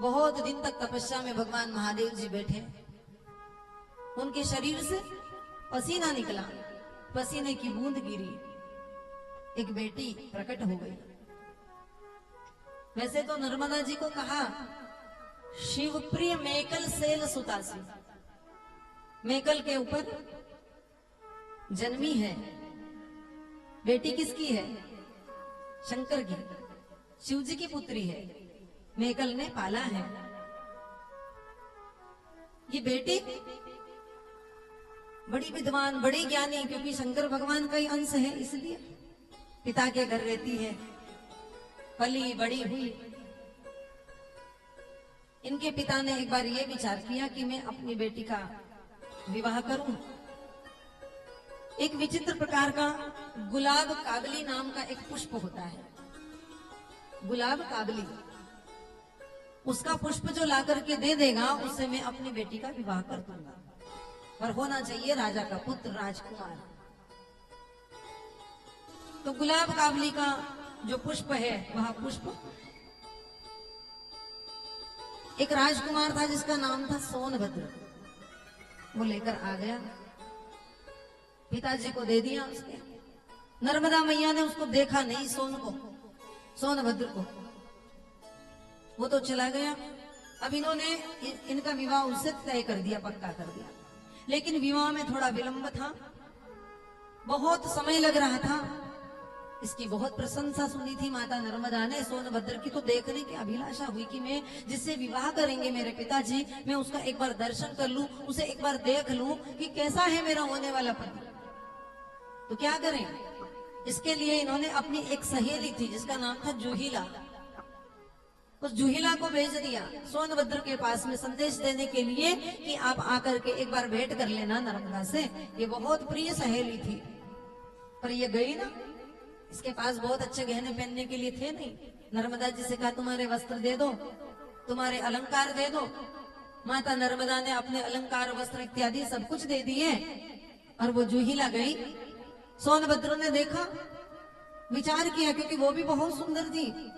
बहुत दिन तक तपस्या में भगवान महादेव जी बैठे। उनके शरीर से पसीना निकला, पसीने की बूंद गिरी, एक बेटी प्रकट हो गई। वैसे तो नर्मदा जी को कहा शिवप्रिय मेकल सेल सुतासी, मेकल के ऊपर जन्मी है। बेटी किसकी है? शंकर की, शिव जी की पुत्री है, मेकल ने पाला है। ये बेटी बड़ी विद्वान, बड़ी ज्ञानी, क्योंकि शंकर भगवान का ही अंश है, इसलिए पिता के घर रहती है, पली बड़ी हुई। इनके पिता ने एक बार ये विचार किया कि मैं अपनी बेटी का विवाह करूं। एक विचित्र प्रकार का गुलाब कागली नाम का एक पुष्प होता है, गुलाब कागली, उसका पुष्प जो ला करके दे देगा उससे मैं अपनी बेटी का विवाह कर दूंगा, और होना चाहिए राजा का पुत्र, राजकुमार। तो गुलाब काबली का जो पुष्प है, वह पुष्प एक राजकुमार था जिसका नाम था सोनभद्र, वो लेकर आ गया, पिताजी को दे दिया उसने। नर्मदा मैया ने उसको देखा नहीं, सोनभद्र को, वो तो चला गया। अब इन्होंने इनका विवाह उससे तय कर दिया, पक्का कर दिया। लेकिन विवाह में थोड़ा विलंब था, बहुत समय लग रहा था। इसकी बहुत प्रशंसा सुनी थी माता नर्मदा ने सोनभद्र की, तो देखने की अभिलाषा हुई कि मैं जिससे विवाह करेंगे मेरे पिताजी, मैं उसका एक बार दर्शन कर लूं, उसे एक बार देख लूं कि कैसा है मेरा होने वाला पति। तो क्या करें? इसके लिए इन्होंने अपनी एक सहेली थी जिसका नाम था जूहिला, उस जूहिला को भेज दिया सोनभद्र के पास में संदेश देने के लिए कि आप आकर के एक बार भेंट कर लेना नर्मदा से। ये बहुत प्रिय सहेली थी, पर ये गई ना, इसके पास बहुत अच्छे गहने पहनने के लिए थे नहीं। नर्मदा जी से कहा तुम्हारे वस्त्र दे दो, तुम्हारे अलंकार दे दो। माता नर्मदा ने अपने अलंकार, वस्त्र इत्यादि सब कुछ दे दिए, और वो जूहिला गई। सोनभद्र ने देखा, विचार किया, क्योंकि वो भी बहुत सुंदर थी।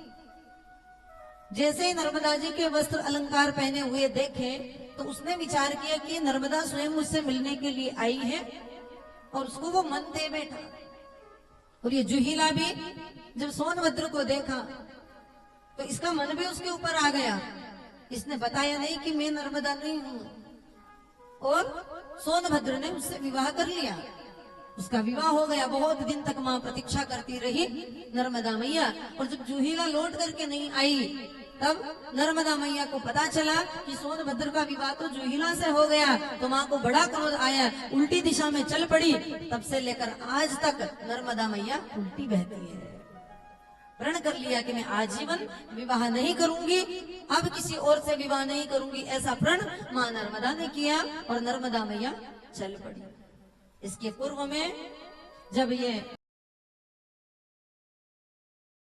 जैसे ही नर्मदा जी के वस्त्र अलंकार पहने हुए देखे, तो उसने विचार किया कि नर्मदा स्वयं मुझसे मिलने के लिए आई है, और उसको वो मन दे बैठा। और ये जूहिला भी जब सोनभद्र को देखा तो इसका मन भी उसके ऊपर आ गया। इसने बताया नहीं कि मैं नर्मदा नहीं हूं, और सोनभद्र ने उससे विवाह कर लिया। उसका विवाह हो गया। बहुत दिन तक मां प्रतीक्षा करती रही नर्मदा मैया, और जब जूहिला लौट करके नहीं आई, तब नर्मदा मैया को पता चला कि सोनभद्र का विवाह तो जूहिला से हो गया। तो मां को बड़ा क्रोध आया, उल्टी दिशा में चल पड़ी। तब से लेकर आज तक नर्मदा मैया उल्टी बहती है। प्रण कर लिया कि मैं आजीवन विवाह नहीं करूंगी, अब किसी और से विवाह नहीं करूंगी, ऐसा प्रण मां नर्मदा ने किया, और नर्मदा मैया चल पड़ी। इसके पूर्व में जब ये